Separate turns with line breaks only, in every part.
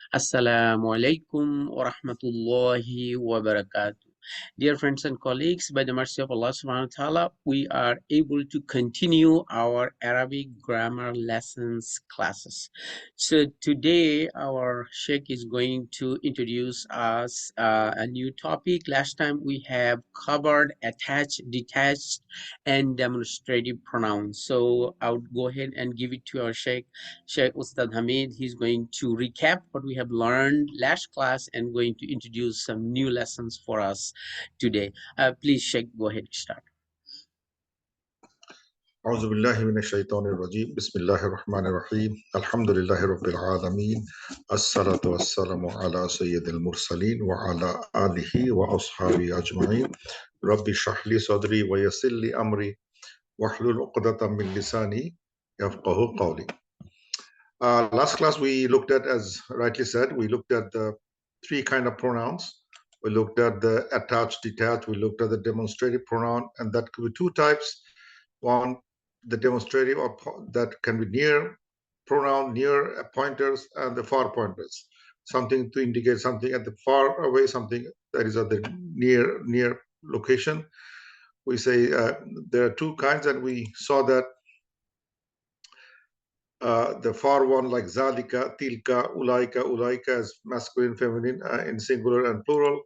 Assalamu alaikum wa rahmatullahi wa barakatuh. Dear friends and colleagues, by the mercy of Allah subhanahu wa ta'ala, we are able to continue our Arabic grammar lessons classes. So today our Sheikh is going to introduce us a new topic. Last time we have covered attached, detached, and demonstrative pronouns. So I would go ahead and give it to our Sheikh Ust Hamid. He's going to recap what we have learned last class and going to introduce some new lessons for us today. Please, Sheikh, go ahead and start.
أعوذ بالله من الشيطان الرجيم بسم الله الرحمن الرحيم الحمد لله رب العالمين الصلاة والسلام على سيد المرسلين وعلى آله وأصحابه أجمعين رب اشرح لي صدري ويسر لي أمري واحلل عقدة من لساني يفقه قولي. Last class we looked at, as rightly said, we looked at the three kind of pronouns. We looked at the attached, detached, we looked at the demonstrative pronoun, and that could be two types. One, the demonstrative or that can be near pronoun, near pointers, and the far pointers. Something to indicate something at the far away, something that is at the near location. We say there are two kinds, and we saw that the far one, like zalika, tilka, ulaika as masculine, feminine, in singular and plural.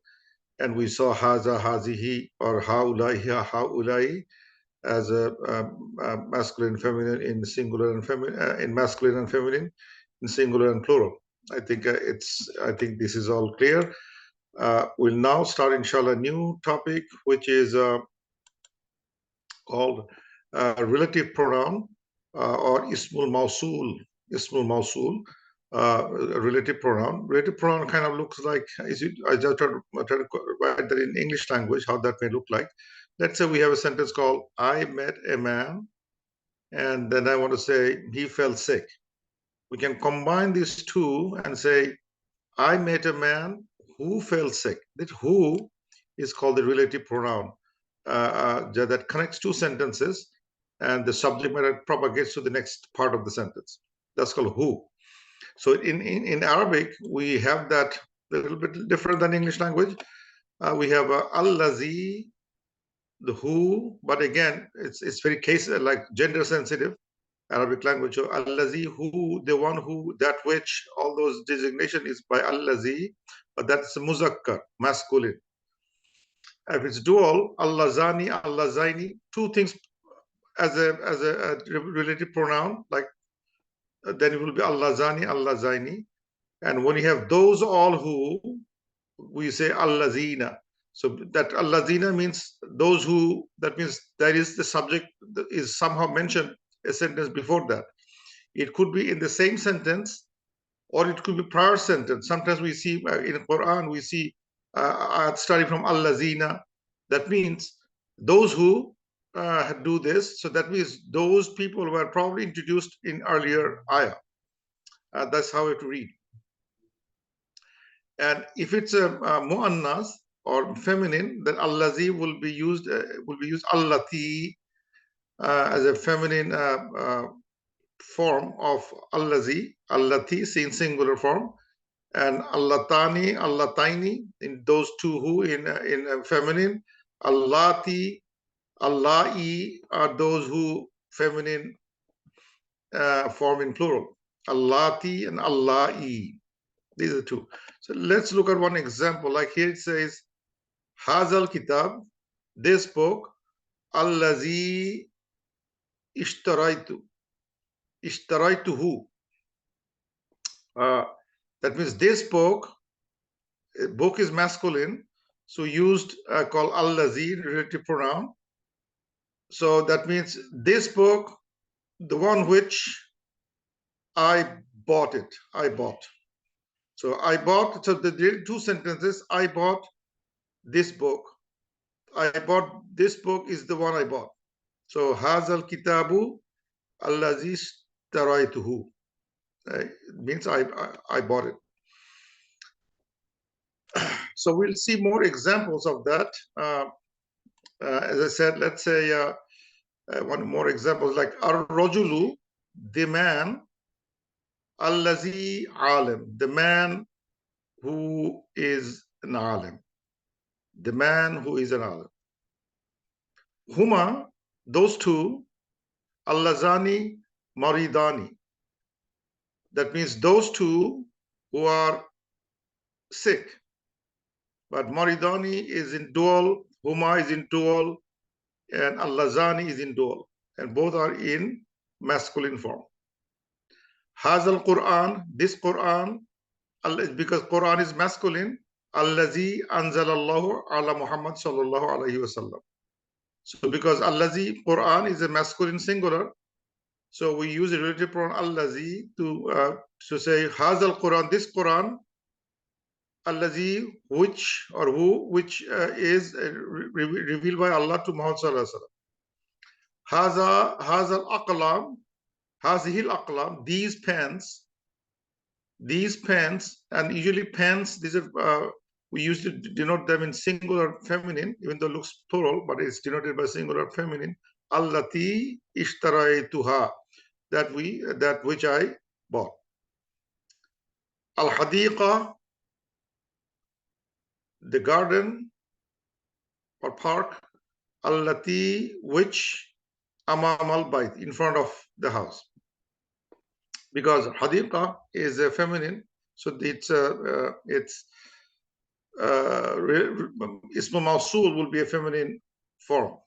And we saw haza, hazihi, or haulaihi, haulai as a masculine, feminine in singular and feminine, in masculine and feminine, in singular and plural. I think I think this is all clear. We'll now start, inshallah, a new topic, which is called relative pronoun or Ismul Mausul. Ismul Mausul, relative pronoun. Relative pronoun kind of looks like, I just try to write that in English language, how that may look like. Let's say we have a sentence called, I met a man, and then I want to say, he fell sick. We can combine these two and say, I met a man who fell sick. That who is called the relative pronoun that connects two sentences, and the subject matter propagates to the next part of the sentence. That's called who. So in Arabic, we have that a little bit different than English language. We have allazi, the who, but again, it's very case like gender sensitive Arabic language. So allazi, who, the one who, that which, all those designation is by allazi, but that's muzakkar, masculine. If it's dual, allazani, allazaini, two things as a relative pronoun, like then it will be allazani, allazaini. And when you have those all who, we say allazina. So that allazina means those who, that means that is the subject that is somehow mentioned a sentence before that. It could be in the same sentence, or it could be prior sentence. Sometimes we see in Quran, we see starting from allazina. That means those who do this. So that means those people were probably introduced in earlier ayah. That's how it read. And if it's a muannas or feminine, then allazi will be used allati as a feminine form of allazi, allati in singular form, and allatani, allataini in those two who in feminine, allati, allai are those who feminine form in plural, allati and allai. These are two. So let's look at one example. Like here it says, Hazal Kitab, this book, Allazi Ishtaraitu. Ishtaraitu that means this book is masculine, so used called Allazi, relative pronoun. So that means this book, the one which I bought it. I bought. So I bought, so the two sentences, I bought this book. I bought this book is the one I bought. So Hazal Kitabu Allazi Taraituhu. It means I bought it. So we'll see more examples of that. As I said, let's say one more example, like Ar-Rajulu, the man, Allazi alim, the man who is an alim. The man who is an alim. Huma, those two, Allazani maridani. That means those two who are sick. But maridani is in dual, Huma is in dual, and Allazani is in dual. And both are in masculine form. Hazal Quran, this Quran, because Quran is masculine, Allazi anzalallahu ala Muhammad sallallahu alayhi wasallam. So because Allazi Quran is a masculine singular, so we use a relative pronoun Allazi to say Hazal Quran, this Quran, Allazi, which or who, which is revealed by Allah to Muhammad sallallahu alayhi wasallam. Hazal Aqlam, Hazihil Aqlam, these pens, and usually pens, these are we used to denote them in singular feminine, even though it looks plural, but it's denoted by singular feminine. Allati ishtaraytuha, that which I bought. Al hadiqa, the garden or park. Allati, which amam al bayt, in front of the house. Because hadiqa is a feminine, so it's Ism Mawsul will be a feminine form.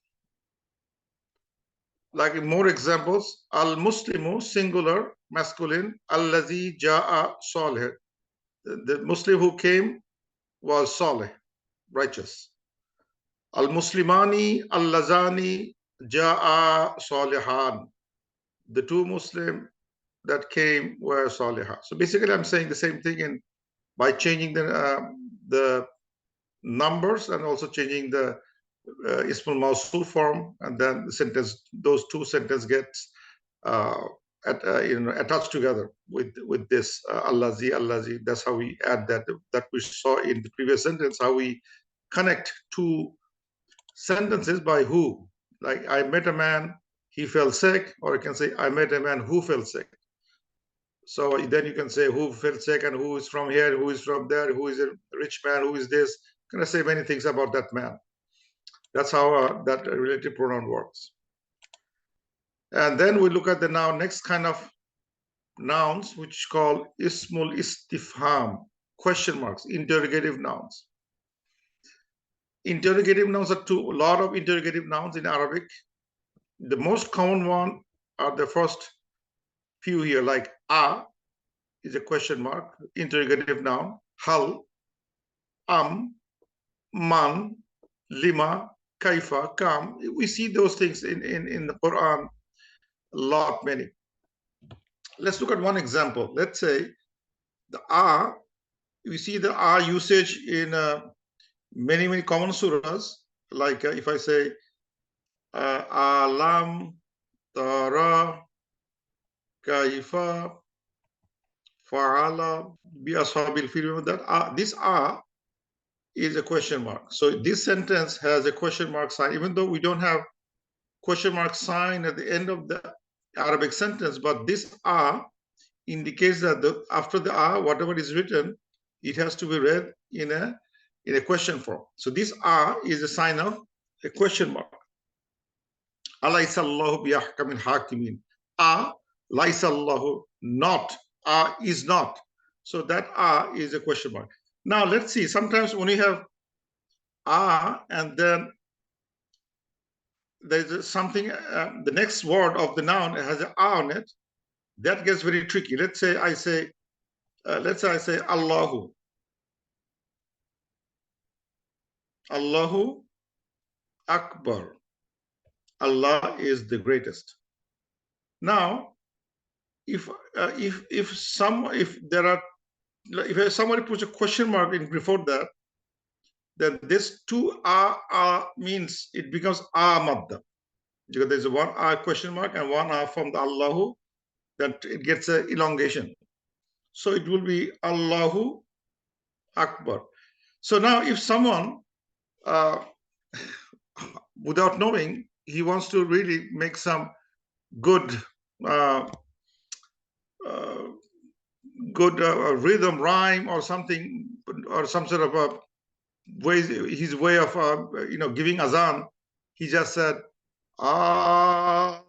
Like more examples, Al-Muslimu, singular, masculine, Allazi ja'a salih. The Muslim who came was salih, righteous. Al-Muslimani, Allazani ja'a salihan. The two Muslim that came were salihah. So basically I'm saying the same thing in by changing the numbers and also changing the Ismul Mawsul form, and then the sentence, those two sentences gets attached together with this Allazi. That's how we add that we saw in the previous sentence, how we connect two sentences by who. Like I met a man, he fell sick, or I can say I met a man who fell sick. So then you can say who fell sick and who is from here, who is from there, who is a rich man, who is this. Can I say many things about that man? That's how that relative pronoun works. And then we look at the next kind of nouns, which is called Ismul Istifham, question marks, interrogative nouns. Interrogative nouns are a lot of interrogative nouns in Arabic. The most common one are the first few here, like a is a question mark, interrogative noun, hal, man, lima, kaifa, kam. We see those things in the Quran a lot, many. Let's look at one example. Let's say the we see the usage in many common surahs. Like if I say alam tara kaifa fa'ala bi ashabil fil. Remember that this is a question mark. So this sentence has a question mark sign, even though we don't have question mark sign at the end of the Arabic sentence, but this indicates that after the whatever is written, it has to be read in a question form. So this is a sign of a question mark. Alaysallahu biyahkamil hakimin. Laysallahu, not. Is not. So that is a question mark. Now let's see. Sometimes when you have and then there's something, the next word of the noun has an on it, that gets very tricky. Let's say I say Allahu. Allahu Akbar. Allah is the greatest. Now, if somebody puts a question mark in before that, then this two means it becomes madda. Because there's one question mark and one from the Allahu, that it gets an elongation. So it will be Allahu Akbar. So now if someone, without knowing, he wants to really make some good good rhythm, rhyme, or something, or some sort of a way, his way of giving azan. He just said, Allahu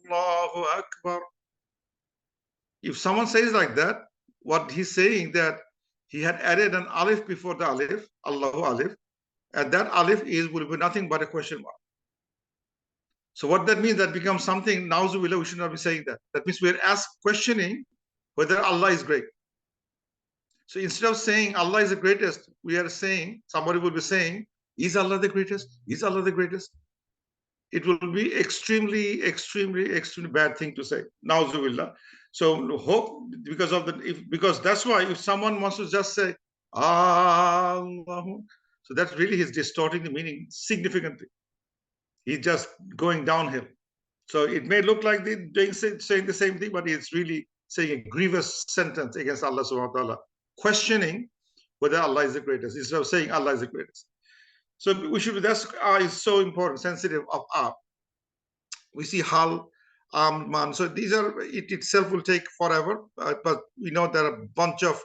Akbar. If someone says like that, what he's saying that he had added an alif before the alif, Allahu alif, and that alif will be nothing but a question mark. So what that means, that becomes something, na'uzubillah, we should not be saying that. That means we're questioning whether Allah is great. So instead of saying Allah is the greatest, we are saying, somebody will be saying, is Allah the greatest? Is Allah the greatest? It will be extremely, extremely, extremely bad thing to say. Na'uzubillah. So hope, because that's why if someone wants to just say Allah, so that's really he's distorting the meaning significantly. He's just going downhill. So it may look like they're saying the same thing, but it's really saying a grievous sentence against Allah subhanahu wa ta'ala, questioning whether Allah is the greatest, instead of saying Allah is the greatest. So we should, that's is so important, sensitive of we see hal, man. So these are, it itself will take forever, but we know there are a bunch of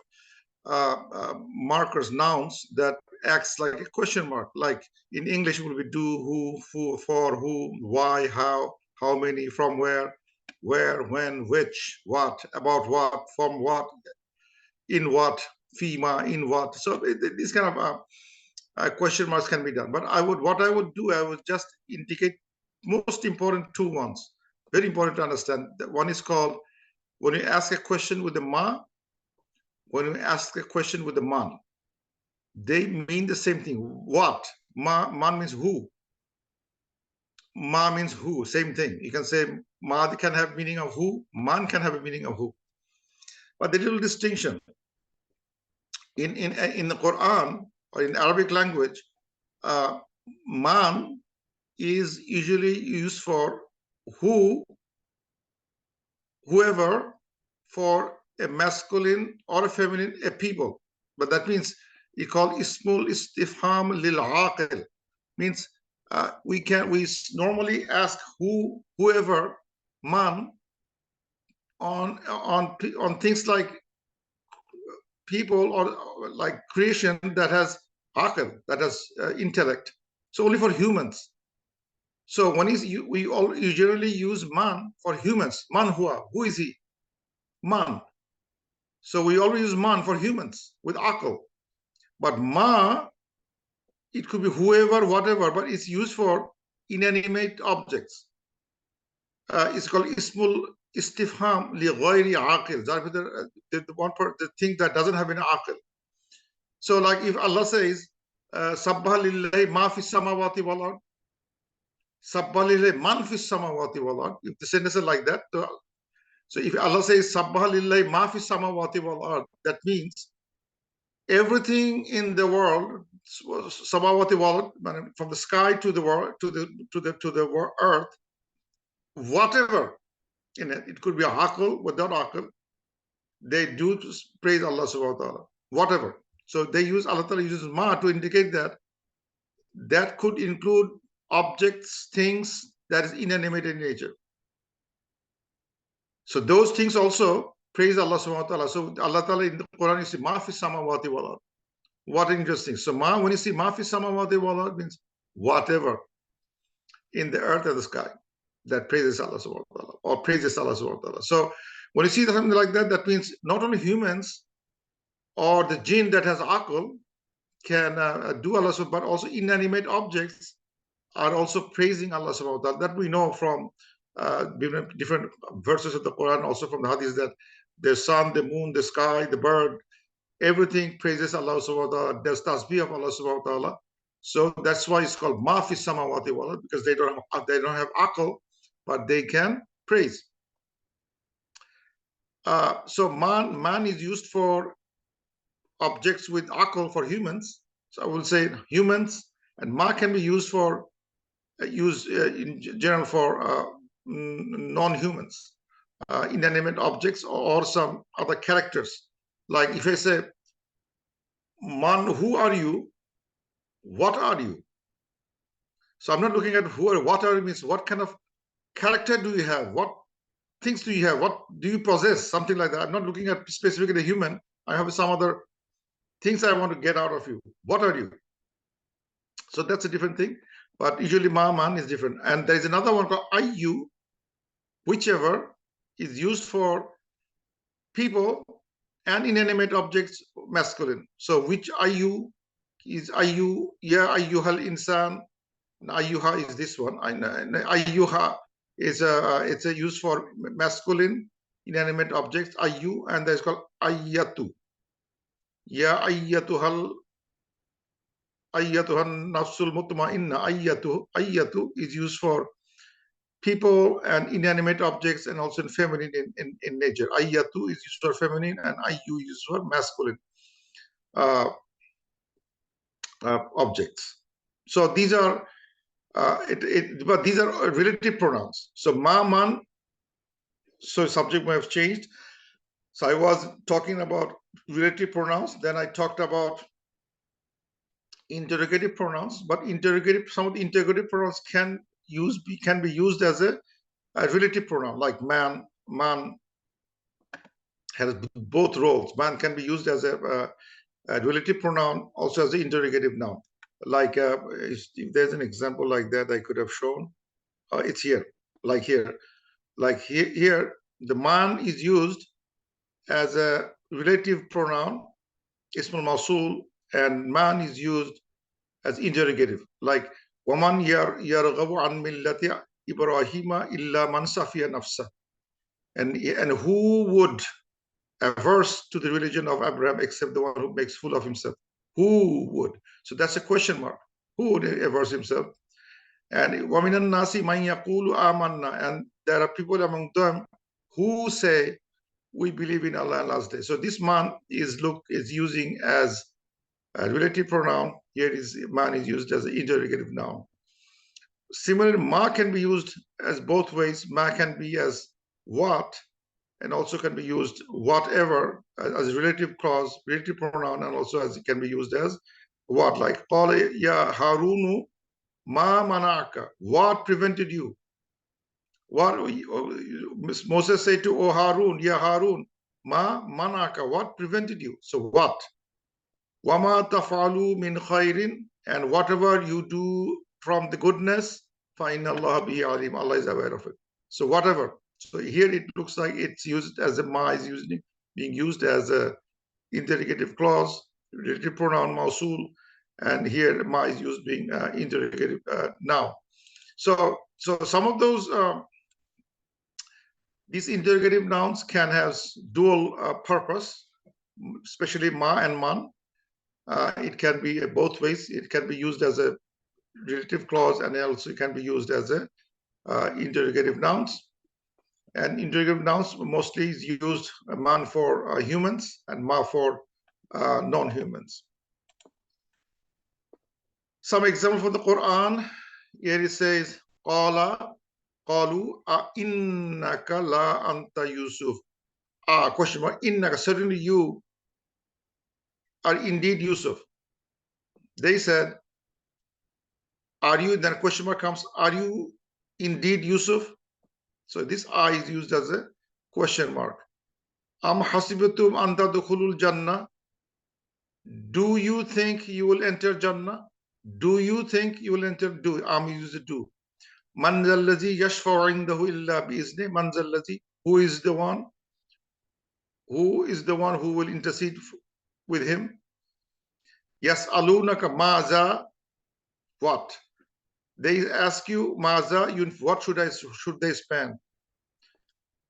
markers, nouns that acts like a question mark. Like in English, will be do, who, for, who, why, how many, from where, when, which, what, about what, from what, in what, FEMA, in what. So these kind of question marks can be done. But what I would do, I would just indicate most important two ones. Very important to understand. One is called, when you ask a question with the ma, when you ask a question with the man, they mean the same thing. What? Man means who. Ma means who, same thing. You can say ma can have meaning of who, man can have a meaning of who. But the little distinction in the Quran or in Arabic language, man is usually used for whoever, for a masculine or a feminine, a people. But that means you call ismul istifham lil aqil, means we normally ask whoever, man, on things like people or like creation that has aqil, that has intellect. So only for humans. So when we generally use man for humans. Man huwa, who is he? Man. So we always use man for humans with aql. But ma, it could be whoever, whatever, but it's used for inanimate objects. It's called ismul istifham li ghayri aqil. The thing that doesn't have an aqil. So like if Allah says, Sabbah lillahi ma fi samawati wal ard, Sabbah lillahi man fi samawati wal ard, if the sentence is like that, so if Allah says Sabbah lillahi ma fi samawati wal ard, that means everything in the world, samawati wal, from the sky to the world, to the earth, whatever in it, it could be aql, without aql, they do praise Allah subhanahu wa ta'ala, whatever. So they use, Allah ta'ala uses ma to indicate that could include objects, things that is inanimate in nature. So those things also praise Allah subhanahu wa ta'ala. So Allah ta'ala in the Quran, you see ma fi samawati wal ard. What interesting. So ma, when you see ma fi samawati wal ard, means whatever in the earth and the sky that praises Allah subhanahu wa ta'ala, or praises Allah subhanahu wa ta'ala. So when you see something like that, that means not only humans or the jinn that has aql can do Allah subhanahu, but also inanimate objects are also praising Allah subhanahu wa ta'ala. That we know from different verses of the Quran, also from the hadith, that the sun, the moon, the sky, the bird, everything praises Allah subhanahu wa ta'ala. There's tasbih of Allah subhanahu wa ta'ala. So that's why it's called ma fi samawati wal ard, because they don't have aql, but they can praise. So man is used for objects with aql for humans. So I will say humans, and ma can be used for in general for non-humans, inanimate objects, or some other characters. Like if I say, man, who are you? What are you? So I'm not looking at who or what are you, means what kind of character do you have? What things do you have? What do you possess? Something like that. I'm not looking at specifically the human. I have some other things I want to get out of you. What are you? So that's a different thing. But usually ma, man is different. And there is another one called ayu, whichever is used for people and inanimate objects, masculine. So which ayu is ayu, ya ayyuhal insan. Ayyuha is this one. Ayyuha is it's a use for masculine inanimate objects. Ayyu, and there's called ayyatu. Ya ayyatuhan nafsul mutma'inna. Ayyatu is used for people and inanimate objects, and also in feminine in nature. Ayyatu is used for feminine, and ayyu is used for masculine objects. So these are but these are relative pronouns. So ma, man, so subject may have changed. So I was talking about relative pronouns, then I talked about interrogative pronouns, but some of the interrogative pronouns can be used as a relative pronoun, like man. Man has both roles. Man can be used as a relative pronoun, also as an interrogative noun. Like if there's an example like that I could have shown, it's here. Like here, the man is used as a relative pronoun, ismul mawsul, and man is used as interrogative. Like waman yarghabu an millati Ibrahima illa man safiya nafsa. And who would averse to the religion of Abraham except the one who makes fool of himself? Who would? So that's a question mark. Who would averse himself? And waminan nasi man yaqulu amanna, and there are people among them who say we believe in Allah and last day. So this man is using as a relative pronoun. Here is man is used as an interrogative noun. Similarly, ma can be used as both ways. Ma can be as what, and also can be used whatever as a relative clause, relative pronoun, and also as it can be used as what, like qala ya Harunu ma manaka, what prevented you? What Moses said to, O Harun, ya Harun, ma manaka, what prevented you? So what? Wama tafalu min khairin, and whatever you do from the goodness, fa inna Allah bihi alim, Allah is aware of it. So whatever. So here it looks like it's used as a ma is being used as a interrogative clause, relative pronoun mausul, and here ma is used being interrogative noun. So some of those these interrogative nouns can have dual purpose, especially ma and man. It can be both ways. It can be used as a relative clause, and also it can be used as a interrogative nouns. And interrogative nouns mostly is used man for humans and ma for non-humans. Some example for the Quran. Here it says, Qala, Qalu, innaka la anta Yusuf. Question mark, innaka, certainly you are indeed Yusuf. They said, are you, then question mark comes, are you indeed Yusuf? So this I is used as a question mark. Am hasibatum an tadkhulul jannah? Do you think you will enter Jannah? Do you think you will enter? Do. Am used to do. Man zallazi yashfa'u indahu illa bi'izni. Man zallazi, who is the one? Who is the one who will intercede with him? Yas'alunaka maza, what? They ask you, maza, what should they spend?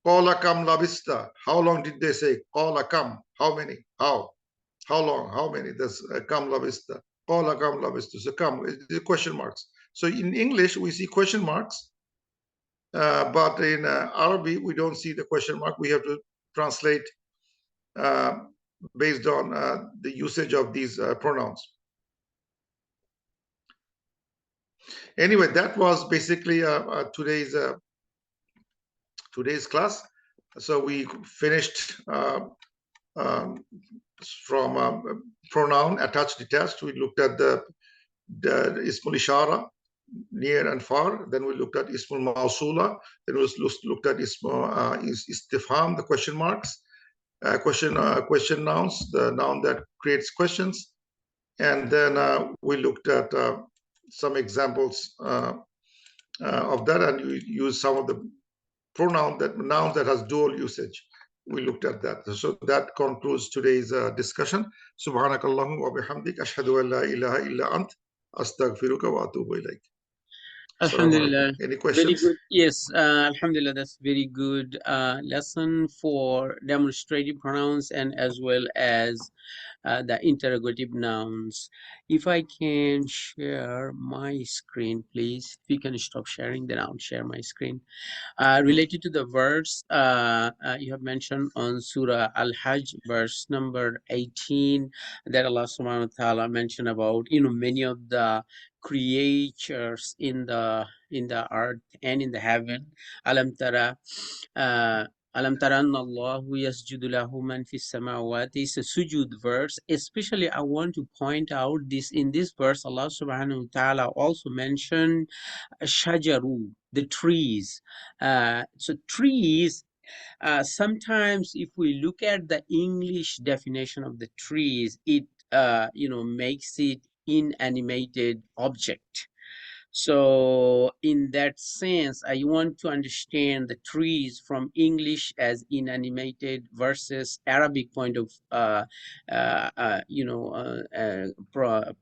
Qala kam labista. How long did they say? Qala kam. How many? How long? How many? That's kam labista. Qala kam labista. So kam, the question marks. So in English, we see question marks. But in Arabic, we don't see the question mark. We have to translate based on the usage of these pronouns. Anyway, that was basically today's class. So we finished from pronoun attached, detached. We looked at the ismul ishara, near and far. Then we looked at Ismul Mausula. Then we looked at Istifham, the question marks, question nouns, the noun that creates questions. And then we looked at some examples of that, and we used some of the nouns that has dual usage. We looked at that. So that concludes today's discussion. Subhanakallahumma wa bihamdik ashhadu an la ilaha illa ant astaghfiruka wa atubu ilayk. Assalamu alaikum.
Alhamdulillah.
Any
Very
questions?
good. Yes, Alhamdulillah, that's very good lesson for demonstrative pronouns and as well as the interrogative nouns. If I can share my screen, please. If you can stop sharing, then I'll share my screen. Related to the verse you have mentioned on Surah Al-Hajj, verse number 18, that Allah subhanahu wa ta'ala mentioned about, many of the creatures in the earth and in the heaven. Alam tara, Alam taranna Allahu yasjudu lahu man fis samawati. It's a sujud verse. Especially I want to point out this, in this verse Allah subhanahu wa ta'ala also mentioned shajaru, the trees. So trees, sometimes if we look at the English definition of the trees, it makes it inanimated object. So in that sense, I want to understand the trees from English as inanimated versus Arabic point of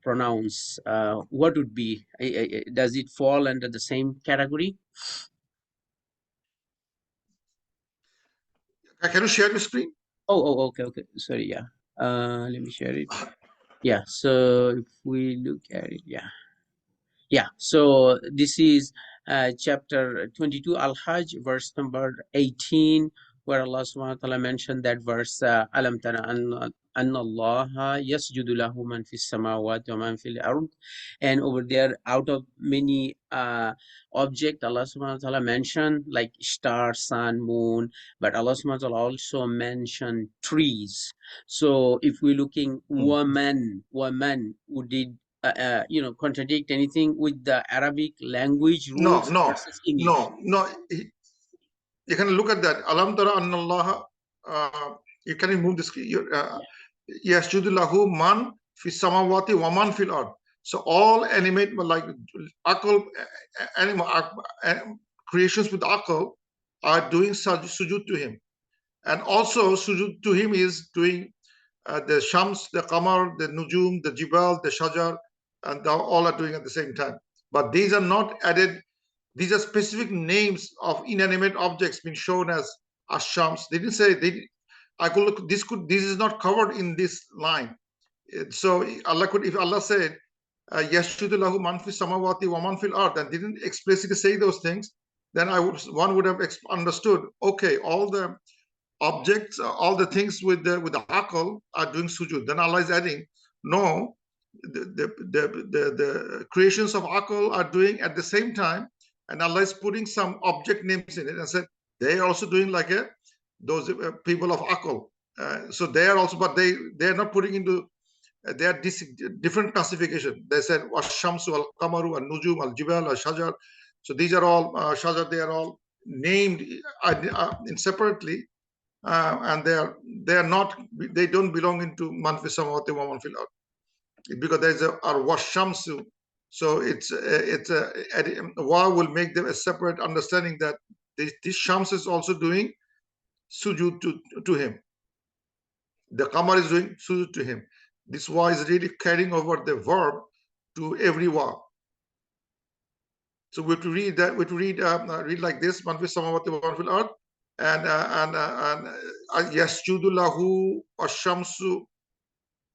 pronouns. What would be? Does it fall under the same category?
Can you share your screen?
Okay. Sorry, yeah. Let me share it. Yeah. So if we look at it, yeah. Yeah, so this is chapter 22 Al-Hajj, verse number 18, where Allah subhanahu wa ta'ala mentioned that verse, Alam tara anna Allah yasjudu lahu man fis samawati wa man fil ard. And over there, out of many object, Allah subhanahu wa ta'ala mentioned like star, sun, moon, but Allah subhanahu wa ta'ala also mentioned trees. So if we're looking woman, who did contradict anything with the Arabic language
No,
rules
no,
versus English?
no. You can look at that. Alam tara anna Allah. You can remove the screen.
Yeah.
Yasjudu lahu man fi samawati wa man fil ard. So all animate like akal, animal creations with akal are doing sujud to him, and also sujud to him is doing the shams, the qamar, the nujum, the jibal, the shajar, and all are doing at the same time. But these are not added. These are specific names of inanimate objects being shown as shams. They didn't say they. I could look. This is not covered in this line. So Allah could, if Allah said, "Yashudu lahu man fi samawati wa man fil ard," and didn't explicitly say those things, then one would have understood. Okay, all the objects, all the things with the akal are doing sujud. Then Allah is adding, no, the creations of akal are doing at the same time, and Allah is putting some object names in it and said they are also doing like those people of akal. So they are also, but they are not putting into they are different classification. They said washamsu al kamaru al nujum al jibal al shajar. So these are all shajar. They are all named separately, and they don't belong into man fi samawati wa man fil ard, because there is a washamsu. So it's a wa will make them a separate understanding that this shams is also doing sujud to him. The qamar is doing sujud to him. This wa is really carrying over the verb to every wa. So we have to read that. We have to read like this: man fi samawati wa man fil ard, and yasjudu lahu ashamsu.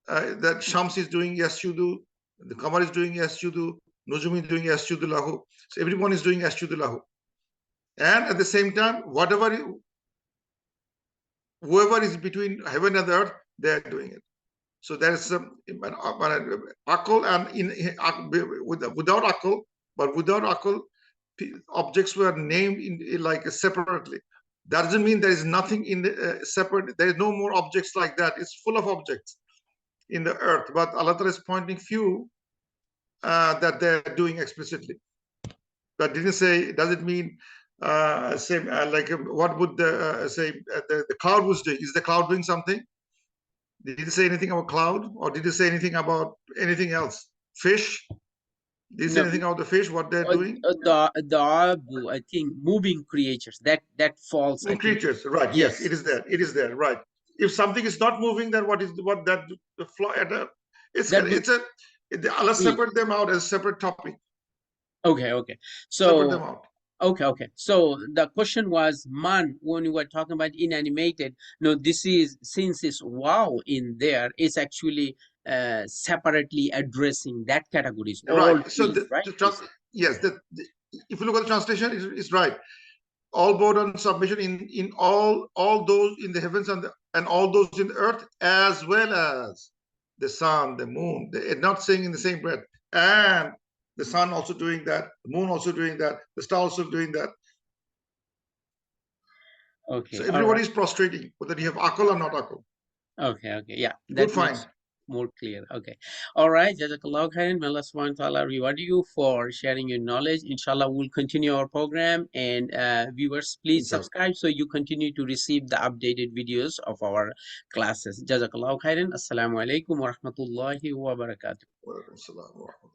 That Shams is doing yasjudu, the Qamar is doing yasjudu, Nujum is doing yasjudu lahu. So everyone is doing yasjudu lahu. And at the same time, whoever is between heaven and earth, they are doing it. So there is some akal, and without akal, but without akal, objects were named in like separately. That doesn't mean there is nothing in the separate. There is no more objects like that. It's full of objects in the earth, but Allah is pointing few that they're doing explicitly. That didn't say. Does it mean same like what would the say the cloud was doing? Is the cloud doing something? Did it say anything about cloud, or did it say anything about anything else? Fish? Did it say
No,
anything about the fish? What they're doing?
the abu, I think moving creatures that falls, I think.
Creatures, right? Yes, it
Yes.
is there. It is there, right? If something is not moving, then what that the fly at a,
That would
it's a let's
be
separate them out as a separate topic.
okay. Okay.
Separate
So
them out.
okay, okay. So the question was man when we were talking about inanimated. No, this is since it's wow in there, it's actually separately addressing that categories, all
Right. So
things, right? This is
yes, if you look at the translation, it's right. All bow down submission in all those in the heavens and all those in the earth, as well as the sun, the moon. They're not saying in the same breath. And the sun also doing that, the moon also doing that, the star also doing that. So
okay. All
everybody
right.
is prostrating, whether you have akal or not akal.
Okay, okay. Yeah,
Good,
that
fine.
makes more clear. Okay. All right. Jazakallah khairan. May Allah subhanahu wa ta'ala reward you for sharing your knowledge. Inshallah, we'll continue our program. And viewers, please
Inshallah.
subscribe so you continue to receive the updated videos of our classes. Jazakallah khairan. Assalamu alaikum wa rahmatullahi wa barakatuh.
Wa alaikum salam wa rahmatullah.